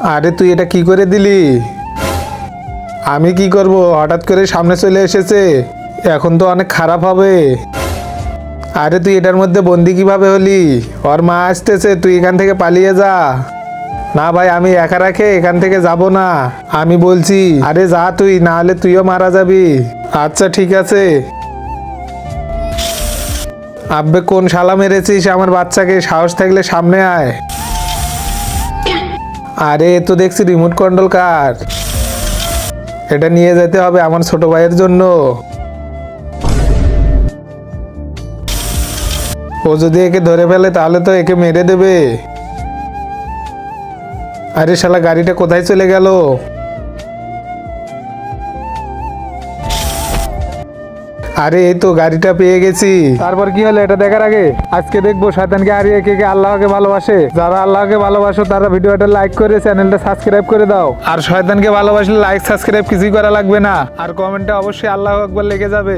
আরে তুই এটা কি করে দিলি? আমি কি করব, হঠাৎ করে সামনে চলে এসেছে, এখন তো অনেক খারাপ হবে। আরে তুই এটার মধ্যে বন্দি কিভাবে হলি? ওর মা আসতেছে, তুই এখান থেকে পালিয়ে যা। না ভাই, আমি একা রাখে এখান থেকে যাব না, আমি বলছি। আরে যা তুই, না হলে তুইও মারা যাবি। আচ্ছা ঠিক আছে। আব্বে কোন শালা মেরেছিস আমার বাচ্চাকে? সাহস থাকলে সামনে আয়। আরে এ তো দেখছি রিমোট কন্ট্রোল কার। এটা নিয়ে যেতে হবে আমার ছোট ভাইয়ের জন্য। ও যদি একে ধরে ফেলে তাহলে তো একে মেরে দেবে। আরে শালা গাড়িটা কোথায় চলে গেল? আরে এই তো গাড়িটা পেয়ে গেছি। তারপর কি হলো এটা দেখার আগে আজকে দেখবো শয়তানকে হারিয়ে কে কে আল্লাহকে ভালোবাসে। যারা আল্লাহকে ভালোবাসো তারা ভিডিওটা লাইক করে চ্যানেলটা সাবস্ক্রাইব করে দাও। আর শয়তানকে ভালোবাসলে লাইক সাবস্ক্রাইব কিছুই করা লাগবে না, আর কমেন্টে অবশ্যই আল্লাহু আকবার লেগে যাবে।